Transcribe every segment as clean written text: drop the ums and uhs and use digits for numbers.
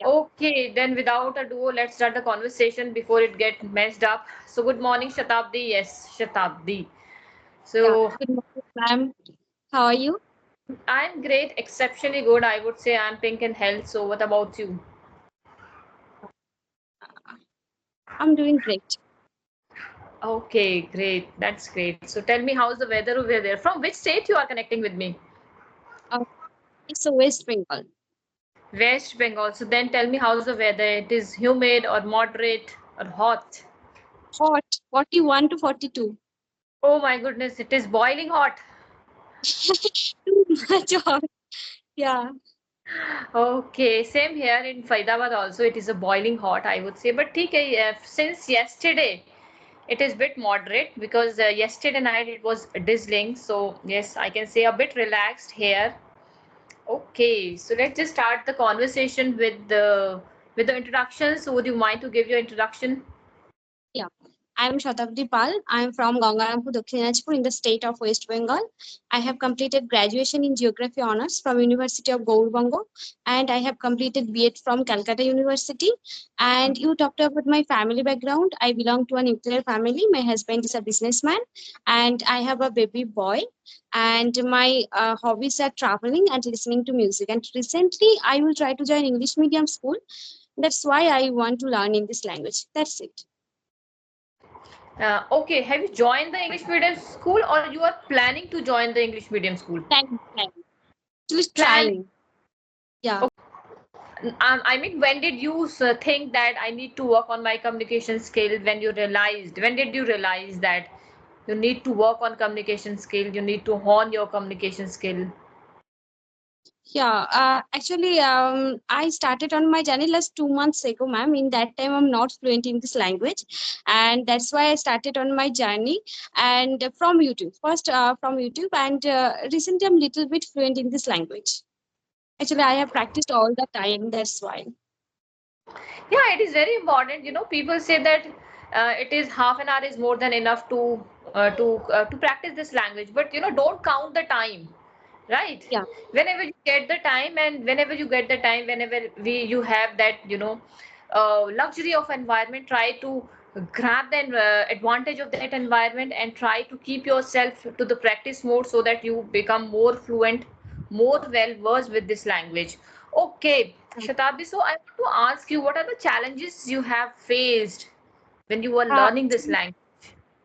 Okay, then without ado, let's start the conversation before it get messed up. So good morning, Shatabdi. Yes, Shatabdi. Yeah. So Good morning, ma'am. How are you? I'm great, exceptionally good. I would say I'm pink in health. So what about you? I'm doing great. Okay, great. That's great. So tell me, how's the weather over there? From which state you are connecting with me? Uh, it's a West Bengal. West Bengal. So then tell me, how's the weather? It is humid or moderate or hot? Hot, 41 to 42. Oh my goodness, it is boiling hot. Too much hot. Yeah. Okay, same here in Faridabad also. It is a boiling hot, I would say. But ठीक है, since yesterday, it is bit moderate because yesterday night it was drizzling. So yes, I can say a bit relaxed here. Okay, so let's just start the conversation with the introduction. So would you mind to give your introduction? Yeah, I'm Shatabdi Pal. I'm from Gangarampur, Dakshin Dinajpur in the state of West Bengal. I have completed graduation in Geography Honours from University of Gaurbango, and I have completed B.Ed from Calcutta University. And you talked about my family background. I belong to a nuclear family. My husband is a businessman, and I have a baby boy. And my hobbies are traveling and listening to music. And recently, I will try to join English medium school. That's why I want to learn in this language. That's it. Okay, have you joined the English medium school or you are planning to join the English medium school? Time. Just Planning. trying. Yeah. I mean, when did you think that I need to work on my communication skill? When you realized, when did you realize that you need to work on communication skill? You need to hone your communication skill. Yeah. Actually, I started on my journey last 2 months ago, ma'am. In that time, I'm not fluent in this language, and that's why I started on my journey. And from YouTube, first from YouTube, and recently I'm little bit fluent in this language. Actually, I have practiced all the time. That's why. Yeah, it is very important. You know, people say that it is half an hour is more than enough to practice this language. But you know, don't count the time, right? Yeah. Whenever you get the time, and whenever you get the time, whenever we you have that luxury of environment, try to grab the advantage of that environment and try to keep yourself to the practice mode so that you become more fluent, more well versed with this language. Okay, Shatabdi, so I want to ask you, what are the challenges you have faced when you were learning this Actually, language?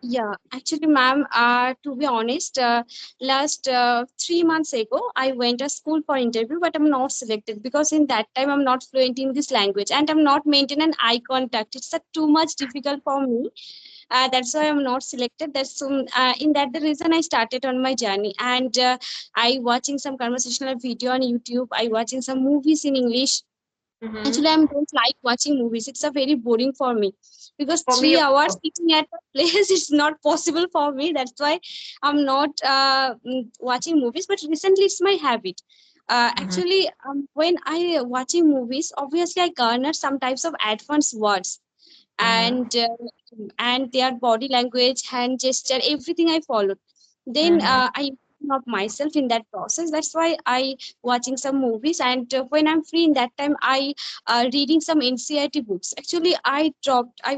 yeah, actually, ma'am, to be honest, last 3 months ago, I went to school for interview, but I'm not selected because in that time I'm not fluent in this language and I'm not maintaining eye contact. It's too much difficult for me. That's why I'm not selected. In that the reason I started on my journey, and I watching some conversational video on YouTube. I watching some movies in English. Mm-hmm. Actually, I don't like watching movies. It's a very boring for me because For me 3 hours also. sitting at a place is not possible for me. That's why I'm not watching movies. But recently, it's my habit. Mm-hmm. Actually, when I watching movies, obviously I garner some types of advanced words Mm-hmm. and their body language, hand gesture, everything I followed. Then Mm-hmm. I of myself in that process. That's why I watching some movies, and when I'm free in that time, I reading some NCIT books. Actually, I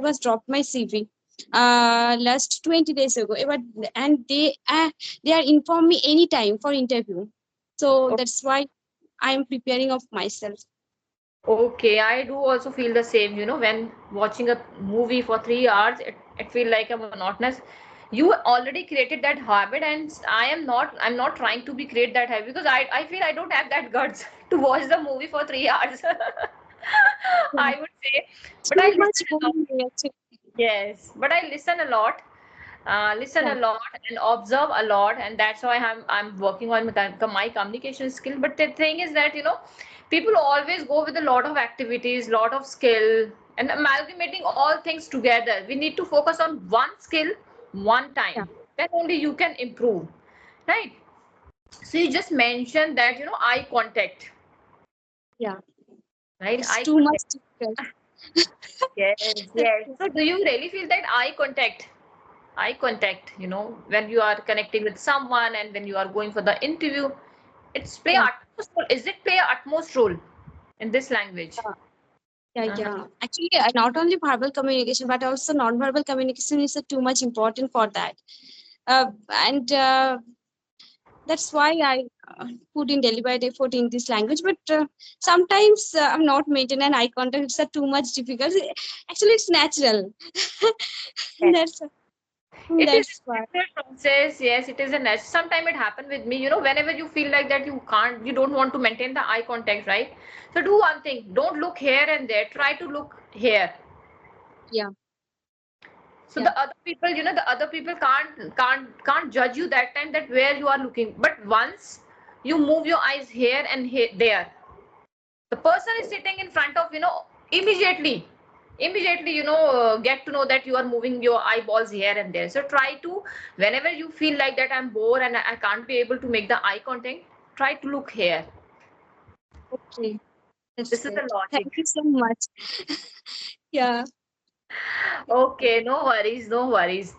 was dropped my CV last 20 days ago, and they are inform me anytime for interview. So that's why I'm preparing of myself. Okay, I do also feel the same. You know, when watching a movie for 3 hours, it feels like a monotonous. You already created that habit, and I'm not trying to be create that habit because I feel I don't have that guts to watch the movie for 3 hours. Yeah. I would say, but I Too much listen a lot. boring actually. Yes, but I listen a Yeah. lot and observe a lot, and that's why I'm working on my communication skill. But the thing is that people always go with a lot of activities, lot of skill, and amalgamating all things together. We need to focus on one skill, one Yeah. time. Then only you can improve, right? So you just mentioned that eye contact, Yeah. right? It's Eye too much contact. difficult. Yes, yes. So do you really feel that eye contact, when you are connecting with someone and when you are going for the interview, it's play Yeah. utmost role. Is it play utmost role in this language? Yeah. Actually, not only verbal communication, but also non-verbal communication is too much important for that. And that's why I put in deliberate effort in this language. But sometimes I'm not maintaining an eye contact. It's too much difficult. Actually, it's natural. that's It is that's a why. natural process. Yes, it is a natural. Sometimes it happen with me. You know, whenever you feel like that you can't, you don't want to maintain the eye contact, right? So do one thing. Don't look here and there. Try to look here. Yeah. So Yeah. the other people, you know, the other people can't judge you that time that where you are looking. But once you move your eyes here and here, there, the person is sitting in front of, you know, immediately, you know, get to know that you are moving your eyeballs here and there. So try to, whenever you feel like that I'm bored and I can't be able to make the eye contact, try to look here. Okay. That's This is the great. Thank logic. you so much. Yeah. Okay, no worries, no worries.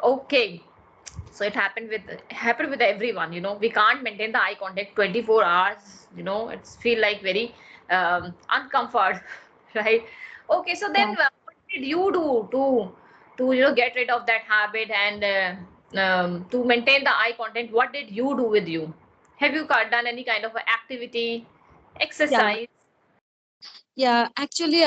Okay. So it happened with everyone, you know. We can't maintain the eye contact 24 hours, you know. It's feel like very uncomfort, right? Okay, so then Yeah. what did you do to you know get rid of that habit and to maintain the eye contact? What did you do with you? Have you done any kind of activity, Yeah. exercise? Yeah, actually,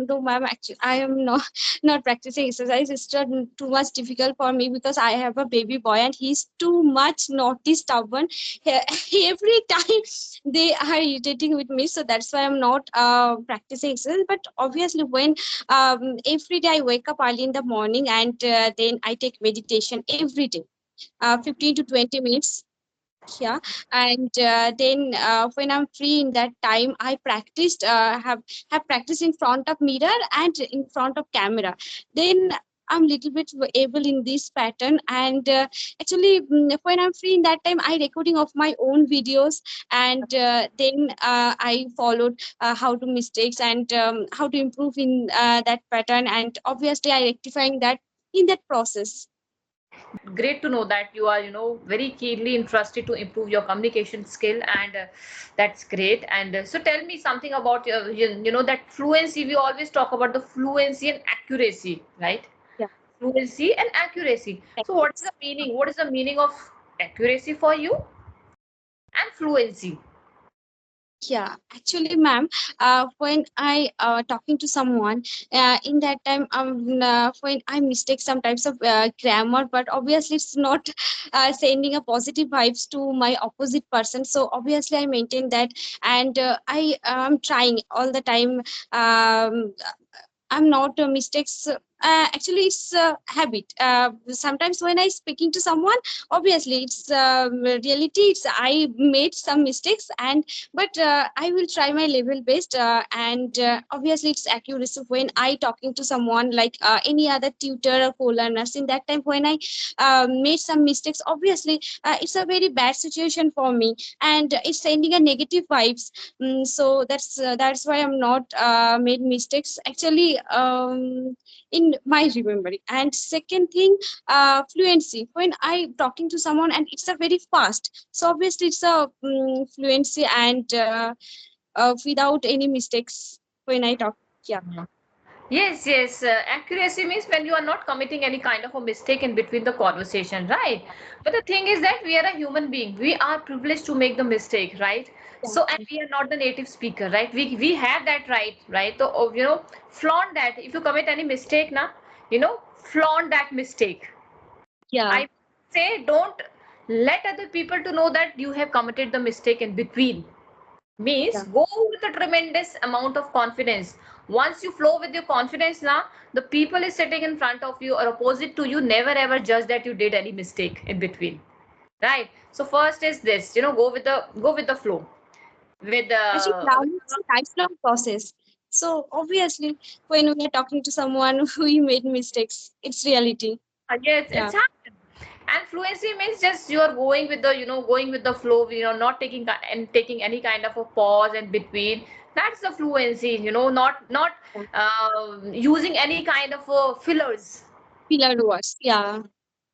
no, ma'am. Actually, I am not not practicing exercise. It's just too much difficult for me because I have a baby boy and he's too much naughty, stubborn. Every time they are irritating with me, so that's why I'm not practicing exercise. But obviously, when every day I wake up early in the morning and then I take meditation every day, 15 to 20 minutes. Yeah, and then when I'm free in that time I practiced have practiced in front of mirror and in front of camera. Then I'm little bit able in this pattern. And actually, when I'm free in that time I recording of my own videos. And then I followed how to mistakes and how to improve in that pattern, and obviously I rectifying that in that process. Great to know that you are, you know, very keenly interested to improve your communication skill, and that's great. And so tell me something about your, you know, that fluency. We always talk about the fluency and accuracy, right? Yeah. Fluency and accuracy. So what is the meaning? What is the meaning of accuracy for you and fluency? Yeah, actually, ma'am, when I talking to someone, in that time, when I mistake some types of grammar, but obviously it's not sending a positive vibes to my opposite person. So obviously I maintain that, and I am trying all the time. I'm not mistakes. Actually, it's a habit. Sometimes when I speaking to someone, obviously it's reality. It's I made some mistakes, and but I will try my level best. And obviously it's accuracy when I talking to someone like any other tutor or co-learners. In that time when I made some mistakes, obviously it's a very bad situation for me, and it's sending a negative vibes. So that's why I'm not made mistakes actually in my remembering. And second thing, fluency when I talking to someone and it's a very fast, so obviously it's a fluency and without any mistakes when I talk. Yeah. Yes, yes. Accuracy means when you are not committing any kind of a mistake in between the conversation, right? But the thing is that we are a human being. We are privileged to make the mistake, right? So, and we are not the native speaker, right? We have that right? So, you know, flaunt that. If you commit any mistake, na, you know, flaunt that mistake. Yeah. I say don't let other people to know that you have committed the mistake in between. Means Yeah. go with a tremendous amount of confidence. Once you flow with your confidence now, the people is sitting in front of you or opposite to you never ever judge that you did any mistake in between, right? So first is this, you know, go with the flow with Actually, the learning is a lifelong process. So obviously, when we are talking to someone who made mistakes, it's reality. yes, Yeah. it's happened. And fluency means just you are going with the, you know, going with the flow, you know, not taking and taking any kind of a pause in between. That's the fluency, you know, not using any kind of fillers. Pillar words. Yeah.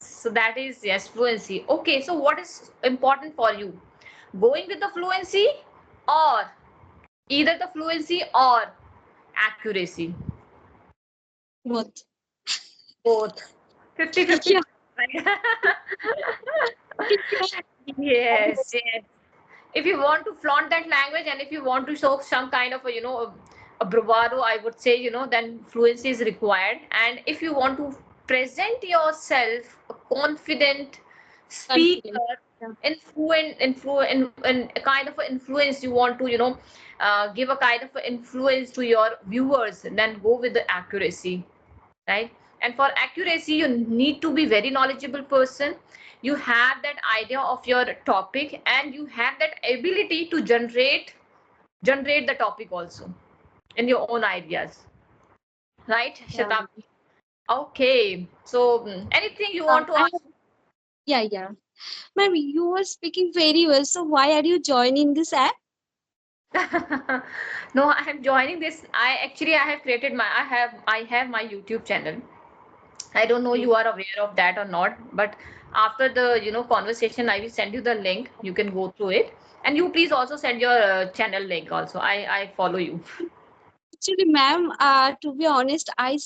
So that is, yes, fluency. Okay, so what is important for you? Going with the fluency, or either the fluency or accuracy? Both. Both. 50-50. Yeah. Yes, yes. If you want to flaunt that language and if you want to show some kind of a bravado, I would say, then fluency is required. And if you want to present yourself a confident Confident. speaker, Yeah. in a kind of influence, you want to give a kind of influence to your viewers, then go with the accuracy, right? And for accuracy, you need to be very knowledgeable person. You have that idea of your topic and you have that ability to generate the topic also in your own ideas, right, Yeah. Shatabdi? Okay, so anything you want to I ask? have, yeah. Ma'am, you were speaking very well. So why are you joining this app? No, I am joining this. I have created I have my YouTube channel. I don't know Okay. you are aware of that or not, but after the conversation, I will send you the link. You can go through it, and you please also send your channel link also. I follow you. Actually, ma'am, to be honest, I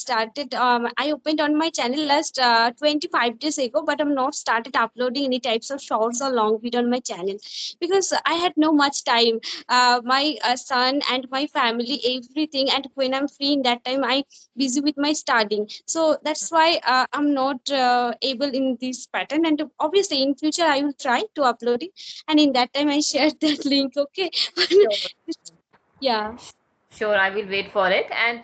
opened on my channel last 25 days ago, but I'm not started uploading any types of shorts or long video on my channel because I had no much time. My son and my family, everything, and when I'm free in that time, I busy with my studying. So that's why I'm not able in this pattern. And obviously, in future, I will try to upload it. And in that time, I shared that link. Okay. Sure. Yeah. Sure, I will wait for it. And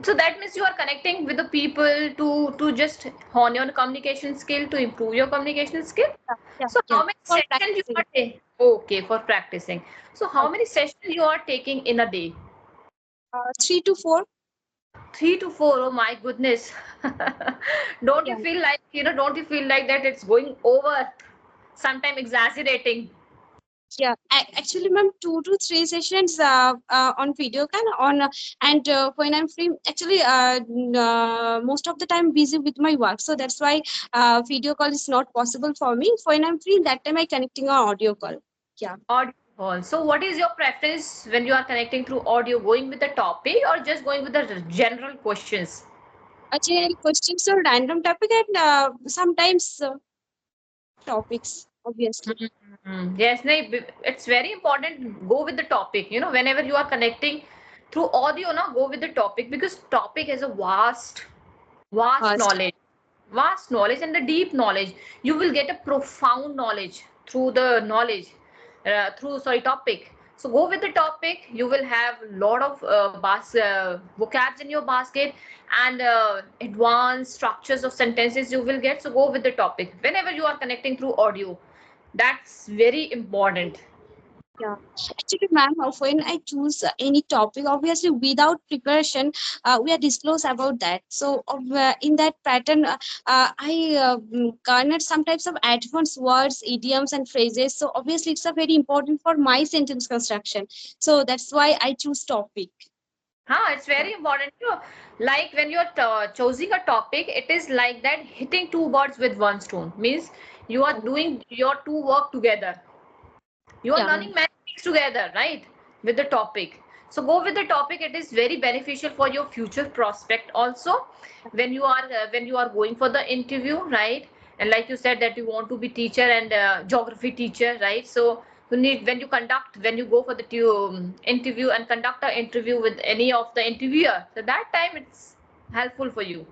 so that means you are connecting with the people to just hone your communication skill, to improve your communication skill. So Yeah. how many For sessions you practicing. are taking? Okay, for practicing. So how many sessions you are taking in a day? 3 to 4. 3 to 4. Oh my goodness. Don't you Yeah, feel like, don't you feel like that it's going over, sometime exaggerating? yeah. Actually, ma'am, 2 to 3 sessions on video can on and when I'm free, actually, most of the time busy with my work, so that's why video call is not possible for me. When I'm free, that time I connecting on audio call. Yeah. Audio call. So what is your preference when you are connecting through audio, going with the topic or just going with the general questions? Actually, questions or random topic and sometimes topics, obviously. Yes, no, it's very important. Go with the topic. Whenever you are connecting through audio, now go with the topic because topic has a vast First. knowledge, and the deep knowledge. You will get a profound knowledge through the knowledge, through sorry topic. So go with the topic. You will have a lot of vocabs in your basket and advanced structures of sentences you will get. So go with the topic whenever you are connecting through audio. That's very important. Yeah, actually, ma'am, when I choose any topic, obviously without preparation, we are disclosed about that. So, in that pattern, I garnered some types of advanced words, idioms, and phrases. So, obviously, it's a very important for my sentence construction. So that's why I choose topic. It's very important. Like when you're choosing a topic, it is like that hitting two birds with one stone. Means you are Yeah, doing your two work together. You are yeah, learning many things together, right? With the topic. So go with the topic. It is very beneficial for your future prospect also. When you are going for the interview, right? And like you said that you want to be teacher and geography teacher, right? So you need when you go for the interview and conduct an interview with any of the interviewer. So that time it's helpful for you.